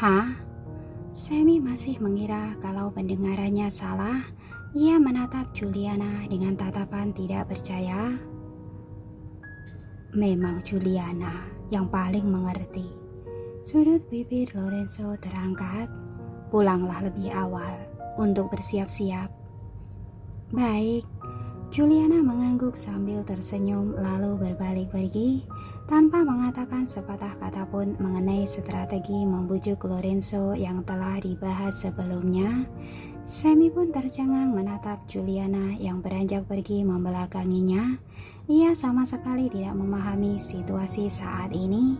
Hah? Sammy masih mengira kalau pendengarannya salah. Ia menatap Juliana dengan tatapan tidak percaya. Memang Juliana yang paling mengerti. Sudut bibir Lorenzo terangkat. Pulanglah lebih awal untuk bersiap-siap. Baik. Juliana mengangguk sambil tersenyum lalu berbalik pergi tanpa mengatakan sepatah kata pun mengenai strategi membujuk Lorenzo yang telah dibahas sebelumnya. Sammy pun tercengang menatap Juliana yang beranjak pergi membelakanginya. Ia sama sekali tidak memahami situasi saat ini.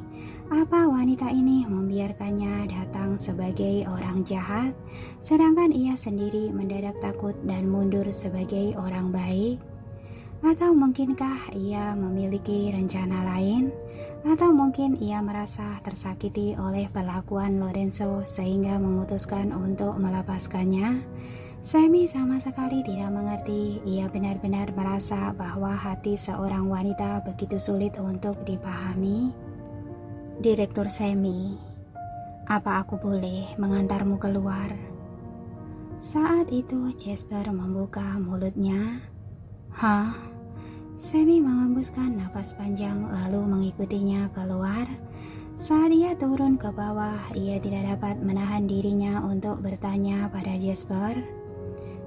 Apa wanita ini membiarkannya datang sebagai orang jahat, sedangkan ia sendiri mendadak takut dan mundur sebagai orang baik? Atau mungkinkah ia memiliki rencana lain? Atau mungkin ia merasa tersakiti oleh perlakuan Lorenzo sehingga memutuskan untuk melepaskannya? Sammy sama sekali tidak mengerti. Ia benar-benar merasa bahwa hati seorang wanita begitu sulit untuk dipahami. Direktur Sammy, apa aku boleh mengantarmu keluar? Saat itu Jasper membuka mulutnya. Hah? Sammy mengembuskan nafas panjang lalu mengikutinya keluar. Saat ia turun ke bawah, ia tidak dapat menahan dirinya untuk bertanya pada Jasper.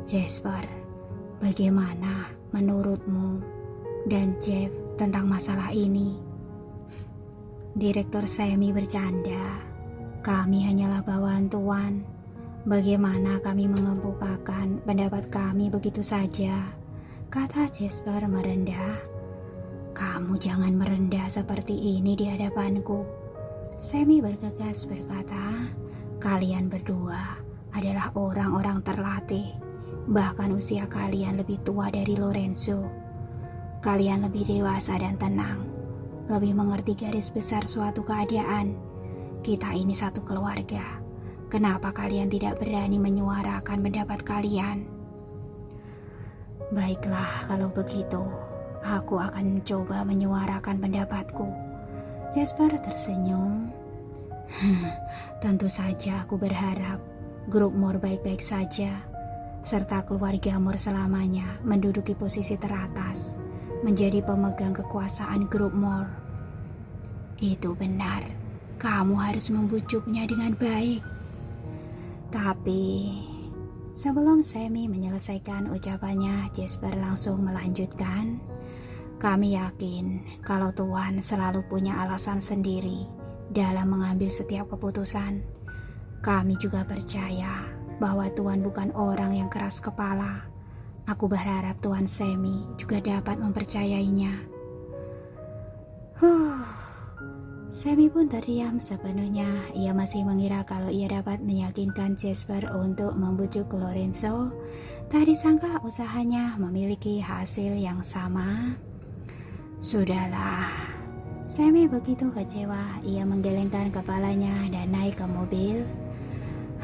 Jasper, bagaimana menurutmu dan Jeff tentang masalah ini? Direktur Sammy bercanda. Kami hanyalah bawahan tuan. Bagaimana kami mengemukakan pendapat kami begitu saja? Kata Jasper merendah. Kamu jangan merendah seperti ini di hadapanku. Sammy bergegas berkata, kalian berdua adalah orang-orang terlatih. Bahkan usia kalian lebih tua dari Lorenzo. Kalian lebih dewasa dan tenang. Lebih mengerti garis besar suatu keadaan. Kita ini satu keluarga. Kenapa kalian tidak berani menyuarakan pendapat kalian? Baiklah, kalau begitu, aku akan mencoba menyuarakan pendapatku. Jasper tersenyum. Tentu saja aku berharap grup Moore baik-baik saja, serta keluarga Moore selamanya menduduki posisi teratas, menjadi pemegang kekuasaan grup Moore. Itu benar, kamu harus membujuknya dengan baik. Tapi sebelum Sammy menyelesaikan ucapannya, Jasper langsung melanjutkan. Kami yakin kalau Tuan selalu punya alasan sendiri dalam mengambil setiap keputusan. Kami juga percaya bahwa Tuan bukan orang yang keras kepala. Aku berharap Tuan Sammy juga dapat mempercayainya. Sammy pun terdiam sepenuhnya. Ia masih mengira kalau ia dapat meyakinkan Jasper untuk membujuk Lorenzo. Tak disangka usahanya memiliki hasil yang sama. Sudahlah. Sammy begitu kecewa. Ia menggelengkan kepalanya dan naik ke mobil.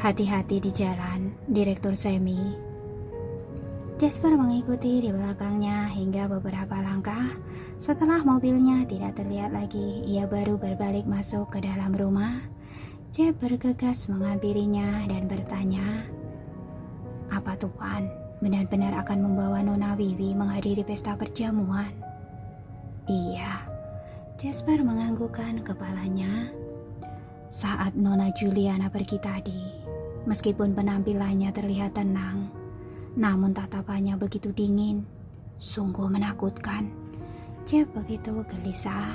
Hati-hati di jalan, Direktur Sammy. Jasper mengikuti di belakangnya hingga beberapa langkah. Setelah mobilnya tidak terlihat lagi, ia baru berbalik masuk ke dalam rumah. Jeff bergegas menghampirinya dan bertanya, apa Tuan benar-benar akan membawa Nona Wiwi menghadiri pesta perjamuan? Iya, Jasper menganggukkan kepalanya. Saat Nona Juliana pergi tadi, meskipun penampilannya terlihat tenang, namun tatapannya begitu dingin, sungguh menakutkan. Jeff begitu gelisah.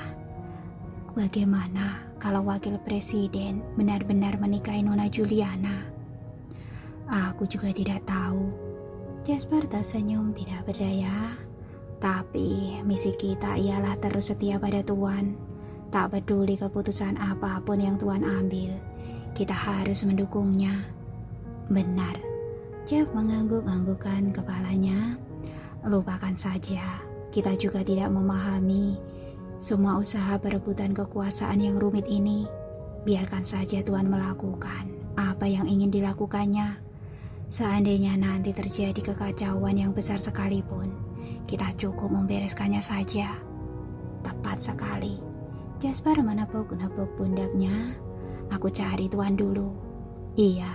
Bagaimana kalau wakil presiden benar-benar menikahi Nona Juliana? Aku juga tidak tahu. Jasper tersenyum tidak berdaya. Tapi misi kita ialah terus setia pada Tuan. Tak peduli keputusan apapun yang Tuan ambil, kita harus mendukungnya. Benar. Jeff mengangguk-anggukkan kepalanya. Lupakan saja, kita juga tidak memahami semua usaha perebutan kekuasaan yang rumit ini. Biarkan saja Tuan melakukan apa yang ingin dilakukannya. Seandainya nanti terjadi kekacauan yang besar sekalipun, kita cukup membereskannya saja. Tepat sekali. Jasper menepuk-nepuk pundaknya. Aku cari Tuan dulu. Iya,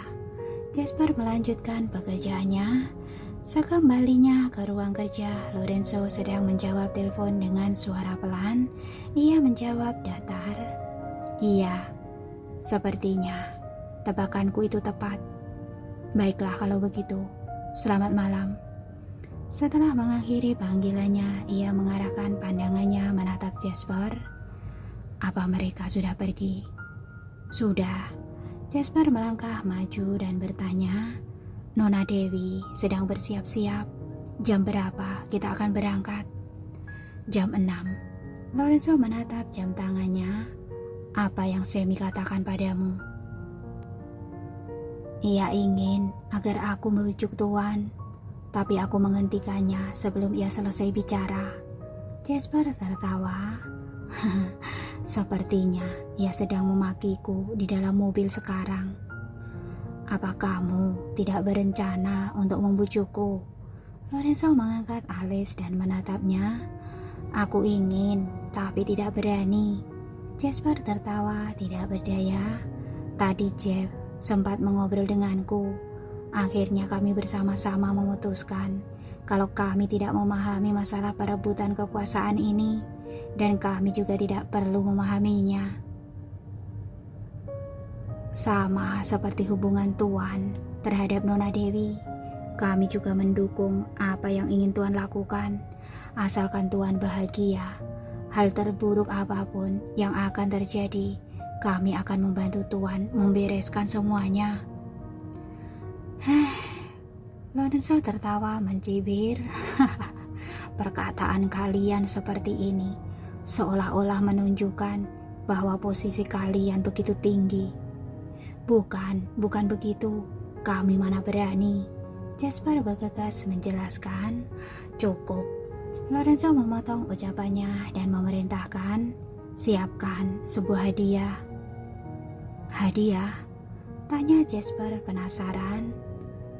Jasper melanjutkan pekerjaannya. Sekembalinya ke ruang kerja, Lorenzo sedang menjawab telepon dengan suara pelan. Ia menjawab datar. Iya, sepertinya tebakanku itu tepat. Baiklah kalau begitu, selamat malam. Setelah mengakhiri panggilannya, ia mengarahkan pandangannya menatap Jasper. Apa mereka sudah pergi? Sudah. Jasper melangkah maju dan bertanya, Nona Dewi sedang bersiap-siap. Jam berapa kita akan berangkat? Jam 6. Lorenzo menatap jam tangannya. Apa yang Semi katakan padamu? Ia ingin agar aku membujuk Tuan, tapi aku menghentikannya sebelum ia selesai bicara. Jasper tertawa. Sepertinya ia sedang memakiku di dalam mobil sekarang. Apa kamu tidak berencana untuk membujukku? Lorenzo mengangkat alis dan menatapnya. Aku ingin, tapi tidak berani. Jasper tertawa tidak berdaya. Tadi Jeff sempat mengobrol denganku. Akhirnya kami bersama-sama memutuskan kalau kami tidak memahami masalah perebutan kekuasaan ini, dan kami juga tidak perlu memahaminya. Sama seperti hubungan Tuan terhadap Nona Dewi, kami juga mendukung apa yang ingin Tuan lakukan, asalkan Tuan bahagia. Hal terburuk apapun yang akan terjadi, kami akan membantu Tuan membereskan semuanya. Lorenzo tertawa mencibir. Perkataan kalian seperti ini seolah-olah menunjukkan bahwa posisi kalian begitu tinggi. Bukan begitu. Kami mana berani. Jasper bergegas menjelaskan. Cukup. Lorenzo memotong ucapannya dan memerintahkan, siapkan sebuah hadiah. Hadiah? Tanya Jasper penasaran.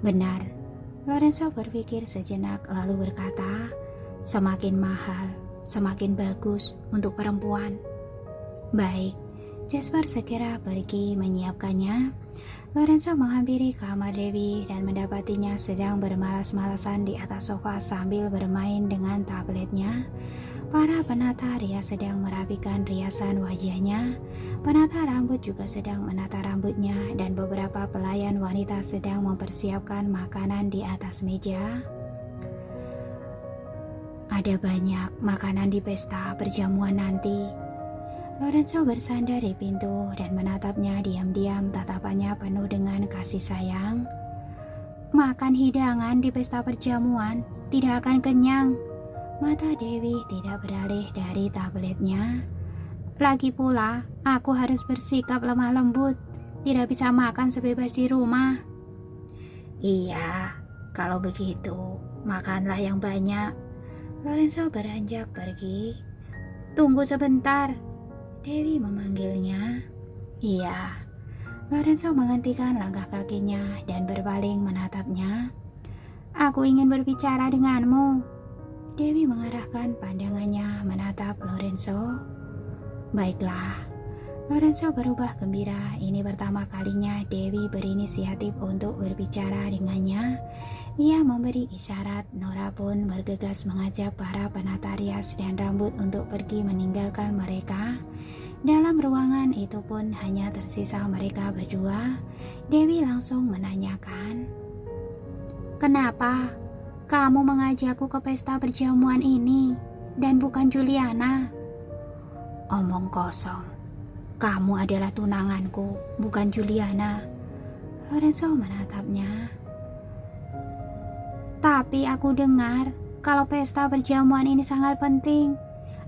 Benar. Lorenzo berpikir sejenak lalu berkata, semakin mahal, semakin bagus untuk perempuan. Baik. Jasper segera pergi menyiapkannya. Lorenzo menghampiri kamar Dewi dan mendapatinya sedang bermalas-malasan di atas sofa sambil bermain dengan tabletnya. Para penata rias sedang merapikan riasan wajahnya. Penata rambut juga sedang menata rambutnya dan beberapa pelayan wanita sedang mempersiapkan makanan di atas meja. Ada banyak makanan di pesta perjamuan nanti. Lorenzo bersandar di pintu dan menatapnya diam-diam, tatapannya penuh dengan kasih sayang. Makan hidangan di pesta perjamuan tidak akan kenyang. Mata Dewi tidak beralih dari tabletnya. Lagi pula, aku harus bersikap lemah lembut, tidak bisa makan sebebas di rumah. Iya, kalau begitu, makanlah yang banyak. Lorenzo beranjak pergi. Tunggu sebentar. Dewi memanggilnya. Iya. Lorenzo menghentikan langkah kakinya dan berpaling menatapnya. Aku ingin berbicara denganmu. Dewi mengarahkan pandangannya menatap Lorenzo. Baiklah. Lorenzo berubah gembira. Ini pertama kalinya Dewi berinisiatif untuk berbicara dengannya. Ia memberi isyarat. Nora pun bergegas mengajak para penata rias dan rambut untuk pergi meninggalkan mereka. Dalam ruangan itu pun hanya tersisa mereka berdua. Dewi langsung menanyakan, kenapa kamu mengajakku ke pesta perjamuan ini dan bukan Juliana? Omong kosong. Kamu adalah tunanganku, bukan Juliana. Lorenzo menatapnya. Tapi aku dengar kalau pesta perjamuan ini sangat penting.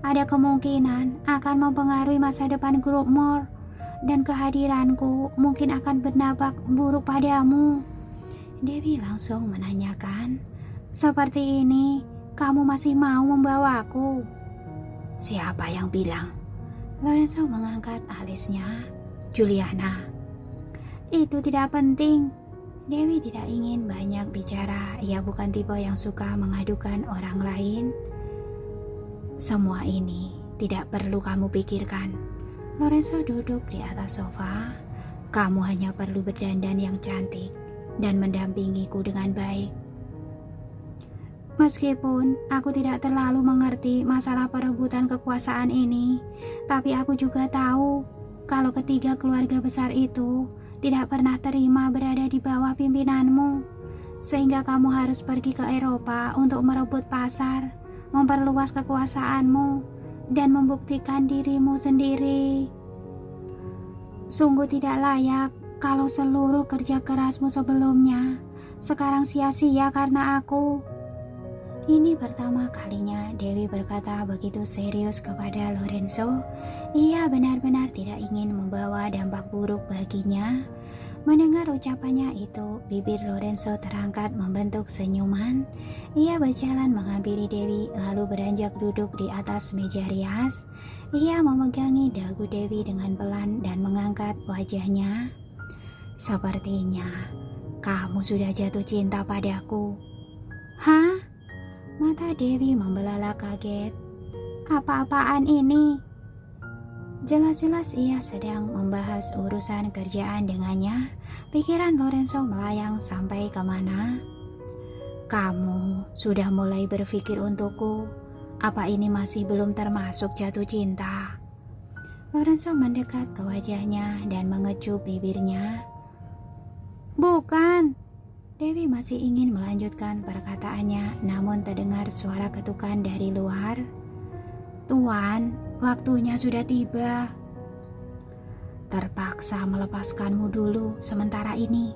Ada kemungkinan akan mempengaruhi masa depan grup More, dan kehadiranku mungkin akan berdampak buruk padamu. Dewi langsung menanyakan, seperti ini kamu masih mau membawaku? Siapa yang bilang? Lorenzo mengangkat alisnya. Juliana. Itu tidak penting. Dewi tidak ingin banyak bicara. Ia bukan tipe yang suka mengadukan orang lain. Semua ini tidak perlu kamu pikirkan. Lorenzo duduk di atas sofa. Kamu hanya perlu berdandan yang cantik dan mendampingiku dengan baik. Meskipun aku tidak terlalu mengerti masalah perebutan kekuasaan ini, tapi aku juga tahu kalau ketiga keluarga besar itu tidak pernah terima berada di bawah pimpinanmu, sehingga kamu harus pergi ke Eropa untuk merebut pasar, memperluas kekuasaanmu, dan membuktikan dirimu sendiri. Sungguh tidak layak kalau seluruh kerja kerasmu sebelumnya sekarang sia-sia karena aku. Ini pertama kalinya Dewi berkata begitu serius kepada Lorenzo. Ia benar-benar tidak ingin membawa dampak buruk baginya. Mendengar ucapannya itu, bibir Lorenzo terangkat membentuk senyuman. Ia berjalan menghampiri Dewi lalu beranjak duduk di atas meja rias. Ia memegangi dagu Dewi dengan pelan dan mengangkat wajahnya. Sepertinya kamu sudah jatuh cinta padaku. Hah? Mata Dewi membelalak kaget. Apa-apaan ini? Jelas-jelas ia sedang membahas urusan kerjaan dengannya. Pikiran Lorenzo melayang sampai kemana. Kamu sudah mulai berpikir untukku. Apa ini masih belum termasuk jatuh cinta? Lorenzo mendekat ke wajahnya dan mengecup bibirnya. Bukan. Dewi masih ingin melanjutkan perkataannya, namun terdengar suara ketukan dari luar. Tuan, waktunya sudah tiba. Terpaksa melepaskanmu dulu sementara ini.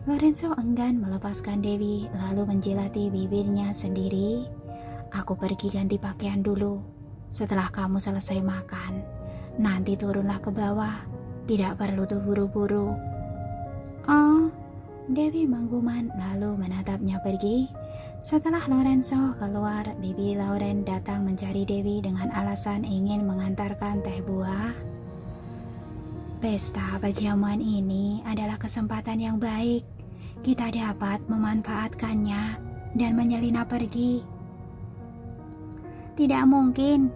Lorenzo enggan melepaskan Dewi lalu menjilati bibirnya sendiri. Aku pergi ganti pakaian dulu. Setelah kamu selesai makan, nanti turunlah ke bawah. Tidak perlu tuh buru-buru. Oh, Dewi menggumam lalu menatapnya pergi. Setelah Lorenzo keluar, Bibi Lauren datang mencari Dewi dengan alasan ingin mengantarkan teh buah. Pesta perjamuan ini adalah kesempatan yang baik. Kita dapat memanfaatkannya dan menyelinap pergi. Tidak mungkin,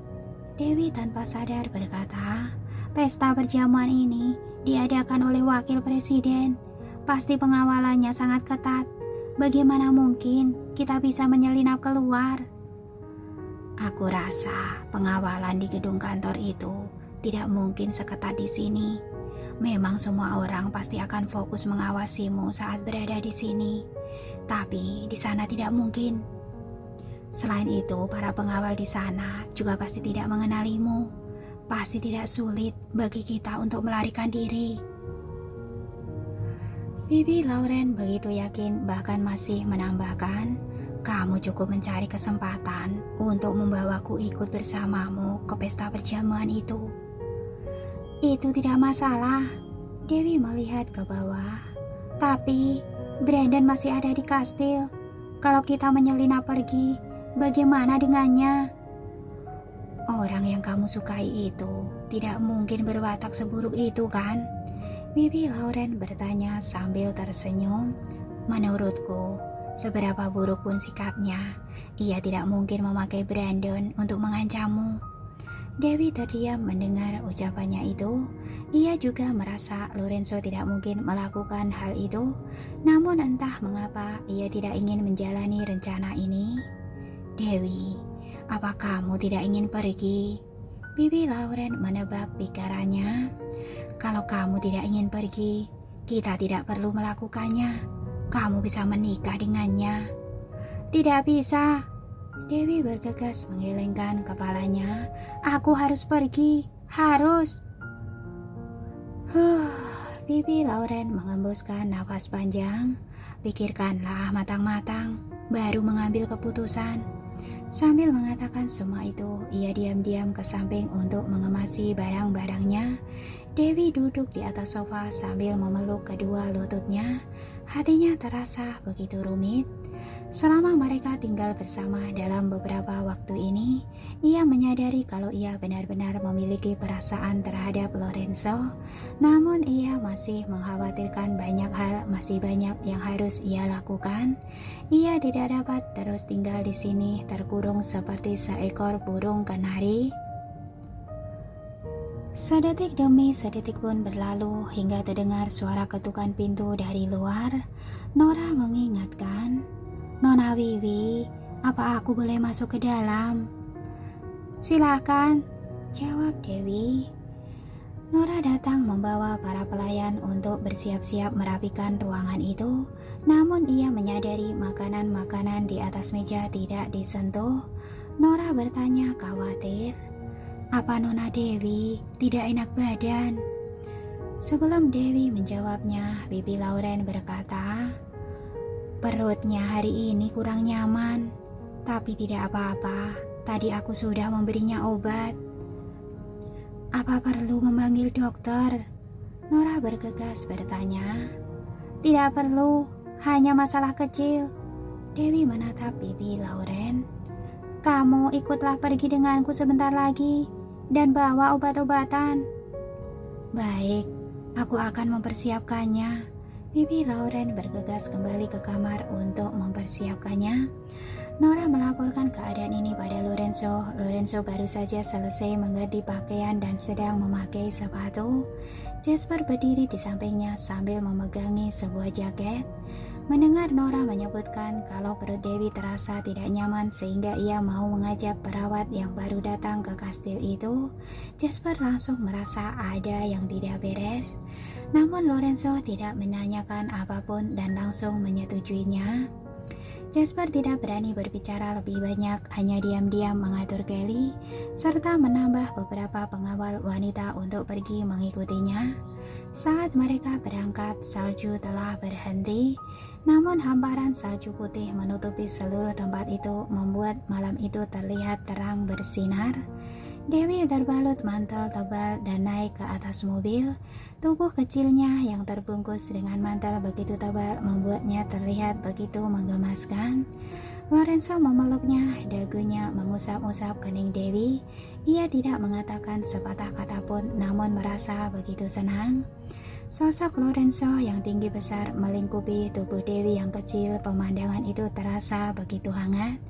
Dewi tanpa sadar berkata. Pesta perjamuan ini diadakan oleh wakil presiden. Pasti pengawalannya sangat ketat. Bagaimana mungkin kita bisa menyelinap keluar? Aku rasa pengawalan di gedung kantor itu tidak mungkin seketat di sini. Memang semua orang pasti akan fokus mengawasimu saat berada di sini. Tapi di sana tidak mungkin. Selain itu, para pengawal di sana juga pasti tidak mengenalimu. Pasti tidak sulit bagi kita untuk melarikan diri. Bibi Lauren begitu yakin, bahkan masih menambahkan, kamu cukup mencari kesempatan untuk membawaku ikut bersamamu ke pesta perjamuan itu. Itu tidak masalah. Dewi melihat ke bawah. Tapi Brandon masih ada di kastil. Kalau kita menyelinap pergi, bagaimana dengannya? Orang yang kamu sukai itu tidak mungkin berwatak seburuk itu kan? Bibi Lauren bertanya sambil tersenyum. Menurutku, seberapa buruk pun sikapnya, ia tidak mungkin memakai Brandon untuk mengancammu. Dewi terdiam mendengar ucapannya itu. Ia juga merasa Lorenzo tidak mungkin melakukan hal itu. Namun entah mengapa ia tidak ingin menjalani rencana ini. Dewi, apa kamu tidak ingin pergi? Bibi Lauren menebak pikirannya. Kalau kamu tidak ingin pergi, kita tidak perlu melakukannya. Kamu bisa menikah dengannya. Tidak bisa. Dewi bergegas menggelengkan kepalanya. Aku harus pergi. Harus. Bibi Lauren mengembuskan nafas panjang. Pikirkanlah matang-matang, baru mengambil keputusan. Sambil mengatakan semua itu, ia diam-diam ke samping untuk mengemasi barang-barangnya. Dewi duduk di atas sofa sambil memeluk kedua lututnya. Hatinya terasa begitu rumit. Selama mereka tinggal bersama dalam beberapa waktu ini, ia menyadari kalau ia benar-benar memiliki perasaan terhadap Lorenzo. Namun ia masih mengkhawatirkan banyak hal, masih banyak yang harus ia lakukan. Ia tidak dapat terus tinggal di sini terkurung seperti seekor burung kanari. Sedetik demi sedetik pun berlalu hingga terdengar suara ketukan pintu dari luar. Nora mengingatkan, "Nona Wiwi, apa aku boleh masuk ke dalam?" "Silakan," jawab Dewi. Nora datang membawa para pelayan untuk bersiap-siap merapikan ruangan itu. Namun ia menyadari makanan-makanan di atas meja tidak disentuh. Nora bertanya khawatir, "Apa Nona Dewi tidak enak badan?" Sebelum Dewi menjawabnya, Bibi Lauren berkata, "Perutnya hari ini kurang nyaman, tapi tidak apa-apa. Tadi aku sudah memberinya obat." "Apa perlu memanggil dokter?" Nora bergegas bertanya. "Tidak perlu, hanya masalah kecil." Dewi menatap Bibi Lauren. "Kamu ikutlah pergi denganku sebentar lagi dan bawa obat-obatan." "Baik, aku akan mempersiapkannya." Bibi Lauren bergegas kembali ke kamar untuk mempersiapkannya. Nora melaporkan keadaan ini pada Lorenzo. Lorenzo baru saja selesai mengganti pakaian dan sedang memakai sepatu. Jasper berdiri di sampingnya sambil memegangi sebuah jaket. Mendengar Nora menyebutkan kalau perut Dewi terasa tidak nyaman sehingga ia mau mengajak perawat yang baru datang ke kastil itu, Jasper langsung merasa ada yang tidak beres. Namun Lorenzo tidak menanyakan apapun dan langsung menyetujuinya. Jasper tidak berani berbicara lebih banyak, hanya diam-diam mengatur Kelly, serta menambah beberapa pengawal wanita untuk pergi mengikutinya. Saat mereka berangkat, salju telah berhenti, namun hamparan salju putih menutupi seluruh tempat itu membuat malam itu terlihat terang bersinar. Dewi terbalut mantel tebal dan naik ke atas mobil. Tubuh kecilnya yang terbungkus dengan mantel begitu tebal membuatnya terlihat begitu menggemaskan. Lorenzo memeluknya, dagunya mengusap-usap kening Dewi. Ia tidak mengatakan sepatah kata pun, namun merasa begitu senang. Sosok Lorenzo yang tinggi besar melingkupi tubuh Dewi yang kecil. Pemandangan itu terasa begitu hangat.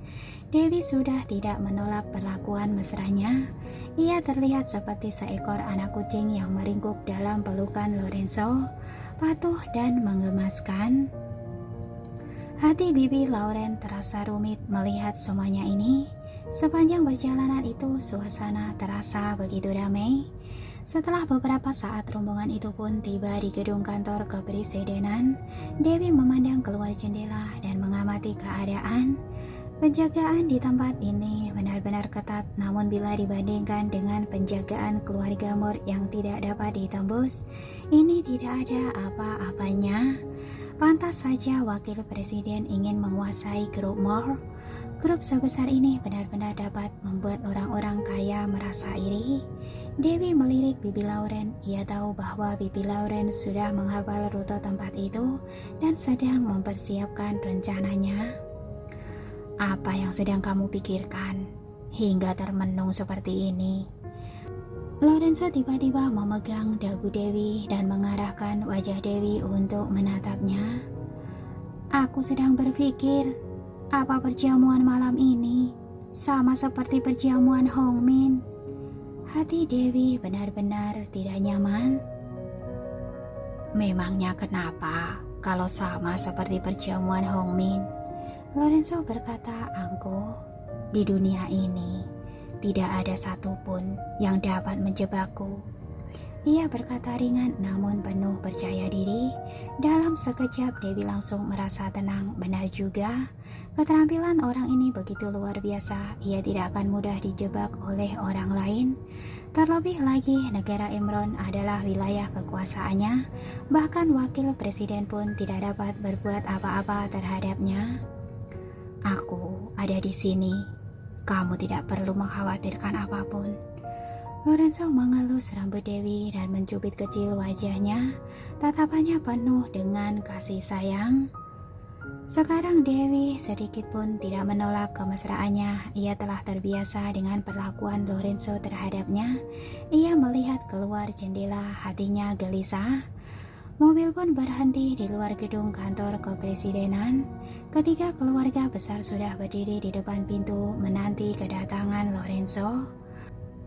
Dewi sudah tidak menolak perlakuan mesranya. Ia terlihat seperti seekor anak kucing yang meringkuk dalam pelukan Lorenzo, patuh dan menggemaskan. Hati Bibi Lauren terasa rumit melihat semuanya ini. Sepanjang perjalanan itu, suasana terasa begitu damai. Setelah beberapa saat, rombongan itu pun tiba di gedung kantor kepresidenan. Dewi memandang keluar jendela dan mengamati keadaan. Penjagaan di tempat ini benar-benar ketat, namun bila dibandingkan dengan penjagaan keluarga Moore yang tidak dapat ditembus, ini tidak ada apa-apanya. Pantas saja wakil presiden ingin menguasai grup Moore. Grup sebesar ini benar-benar dapat membuat orang-orang kaya merasa iri. Dewi melirik Bibi Lauren. Ia tahu bahwa Bibi Lauren sudah menghafal rute tempat itu dan sedang mempersiapkan rencananya. "Apa yang sedang kamu pikirkan hingga termenung seperti ini?" Lorenzo tiba-tiba memegang dagu Dewi dan mengarahkan wajah Dewi untuk menatapnya. "Aku sedang berpikir, apa perjamuan malam ini sama seperti perjamuan Hongmin?" Hati Dewi benar-benar tidak nyaman. "Memangnya kenapa kalau sama seperti perjamuan Hongmin?" Lorenzo berkata angkuh, "Di dunia ini tidak ada satupun yang dapat menjebakku." Ia berkata ringan namun penuh percaya diri. Dalam sekejap Dewi langsung merasa tenang. Benar juga, keterampilan orang ini begitu luar biasa. Ia tidak akan mudah dijebak oleh orang lain. Terlebih lagi, negara Imron adalah wilayah kekuasaannya. Bahkan wakil presiden pun tidak dapat berbuat apa-apa terhadapnya. "Aku ada di sini. Kamu tidak perlu mengkhawatirkan apapun." Lorenzo mengelus rambut Dewi dan mencubit kecil wajahnya. Tatapannya penuh dengan kasih sayang. Sekarang Dewi sedikit pun tidak menolak kemesraannya. Ia telah terbiasa dengan perlakuan Lorenzo terhadapnya. Ia melihat keluar jendela, hatinya gelisah. Mobil pun berhenti di luar gedung kantor kepresidenan. Ketiga keluarga besar sudah berdiri di depan pintu menanti kedatangan Lorenzo.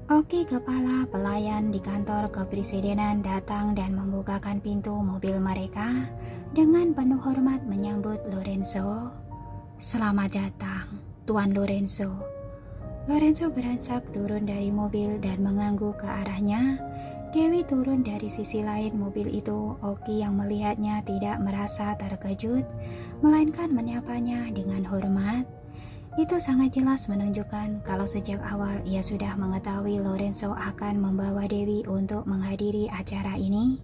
Oki, kepala pelayan di kantor kepresidenan, datang dan membukakan pintu mobil mereka dengan penuh hormat menyambut Lorenzo. "Selamat datang, Tuan Lorenzo." Lorenzo beranjak turun dari mobil dan mengangguk ke arahnya. Dewi turun dari sisi lain mobil itu. Oki yang melihatnya tidak merasa terkejut, melainkan menyapanya dengan hormat. Itu sangat jelas menunjukkan kalau sejak awal ia sudah mengetahui Lorenzo akan membawa Dewi untuk menghadiri acara ini.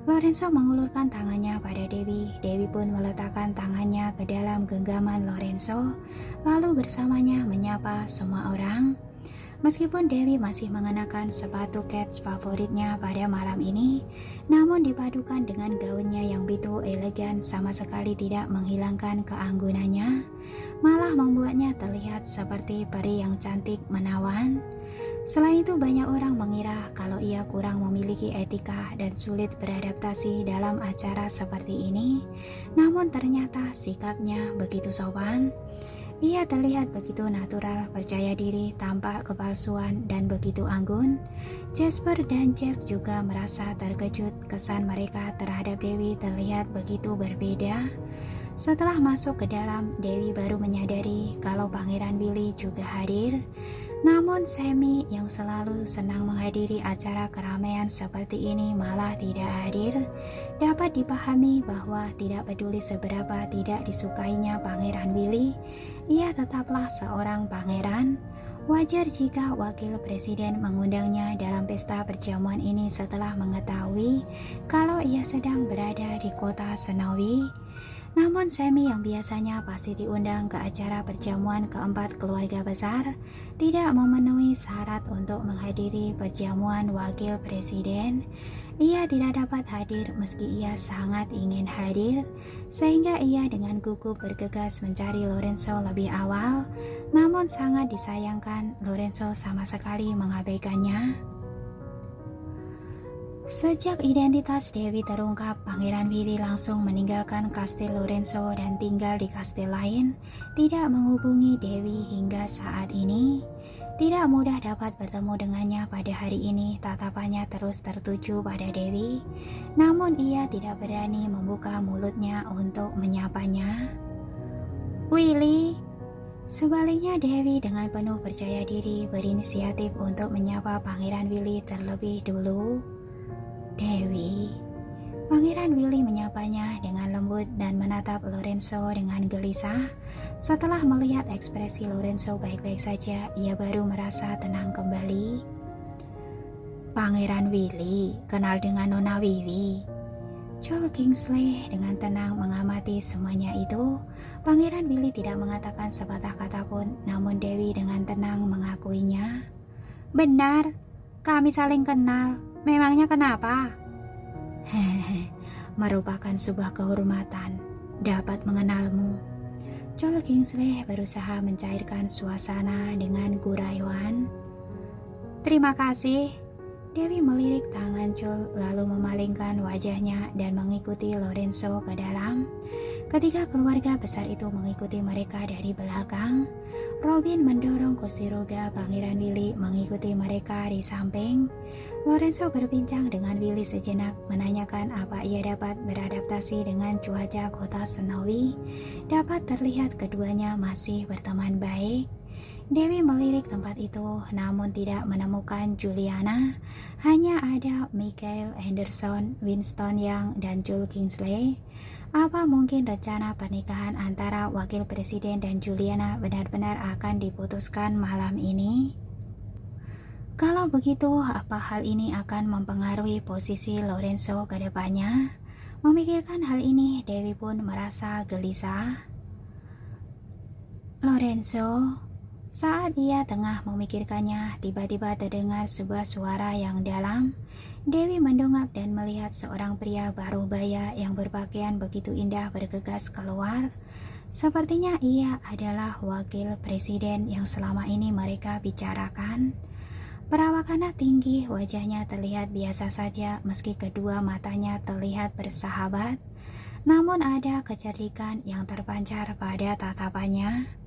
Lorenzo mengulurkan tangannya pada Dewi. Dewi pun meletakkan tangannya ke dalam genggaman Lorenzo, lalu bersamanya menyapa semua orang. Meskipun Dewi masih mengenakan sepatu kets favoritnya pada malam ini, namun dipadukan dengan gaunnya yang begitu elegan sama sekali tidak menghilangkan keanggunannya, malah membuatnya terlihat seperti peri yang cantik menawan. Selain itu, banyak orang mengira kalau ia kurang memiliki etika dan sulit beradaptasi dalam acara seperti ini, namun ternyata sikapnya begitu sopan. Ia terlihat begitu natural, percaya diri, tanpa kepalsuan, dan begitu anggun. Jasper dan Jeff juga merasa terkejut. Kesan mereka terhadap Dewi terlihat begitu berbeda. Setelah masuk ke dalam, Dewi baru menyadari kalau Pangeran Willy juga hadir. Namun Sammy yang selalu senang menghadiri acara keramaian seperti ini malah tidak hadir. Dapat dipahami bahwa tidak peduli seberapa tidak disukainya Pangeran Willy, ia tetaplah seorang pangeran. Wajar jika wakil presiden mengundangnya dalam pesta perjamuan ini setelah mengetahui kalau ia sedang berada di kota Snowy. Namun Sammy yang biasanya pasti diundang ke acara perjamuan keempat keluarga besar tidak memenuhi syarat untuk menghadiri perjamuan wakil presiden. Ia tidak dapat hadir meski ia sangat ingin hadir, sehingga ia dengan gugup bergegas mencari Lorenzo lebih awal. Namun sangat disayangkan, Lorenzo sama sekali mengabaikannya. Sejak identitas Dewi terungkap, Pangeran Willy langsung meninggalkan kastil Lorenzo dan tinggal di kastil lain, tidak menghubungi Dewi hingga saat ini. Tidak mudah dapat bertemu dengannya pada hari ini. Tatapannya terus tertuju pada Dewi, namun ia tidak berani membuka mulutnya untuk menyapanya. "Willy." Sebaliknya, Dewi dengan penuh percaya diri berinisiatif untuk menyapa Pangeran Willy terlebih dulu. "Dewi." Pangeran Willy menyapanya dengan lembut dan menatap Lorenzo dengan gelisah. Setelah melihat ekspresi Lorenzo baik-baik saja, ia baru merasa tenang kembali. "Pangeran Willy, kenal dengan Nona Wiwi?" Joel Kingsley dengan tenang mengamati semuanya itu. Pangeran Willy tidak mengatakan sepatah kata pun, namun Dewi dengan tenang mengakuinya. "Benar, kami saling kenal. Memangnya kenapa?" "Hehe, merupakan sebuah kehormatan dapat mengenalmu." Joel Kingsley berusaha mencairkan suasana dengan gurauan. "Terima kasih." Dewi melirik tangan Joel lalu memalingkan wajahnya dan mengikuti Lorenzo ke dalam. Ketika keluarga besar itu mengikuti mereka dari belakang, Robin mendorong kursi roda. Pangeran Willy mengikuti mereka di samping. Lorenzo berbincang dengan Willy sejenak, menanyakan apa ia dapat beradaptasi dengan cuaca kota Snowy. Dapat terlihat keduanya masih berteman baik. Dewi melirik tempat itu, namun tidak menemukan Juliana. Hanya ada Michael Henderson, Winston Young, dan Joel Kingsley. Apa mungkin rencana pernikahan antara wakil presiden dan Juliana benar-benar akan diputuskan malam ini? Kalau begitu, apa hal ini akan mempengaruhi posisi Lorenzo ke depannya? Memikirkan hal ini, Dewi pun merasa gelisah. "Lorenzo." Saat ia tengah memikirkannya, tiba-tiba terdengar sebuah suara yang dalam. Dewi mendongak dan melihat seorang pria parubaya yang berpakaian begitu indah bergegas keluar. Sepertinya ia adalah wakil presiden yang selama ini mereka bicarakan. Perawakannya tinggi, wajahnya terlihat biasa saja meski kedua matanya terlihat bersahabat. Namun ada kecerdikan yang terpancar pada tatapannya.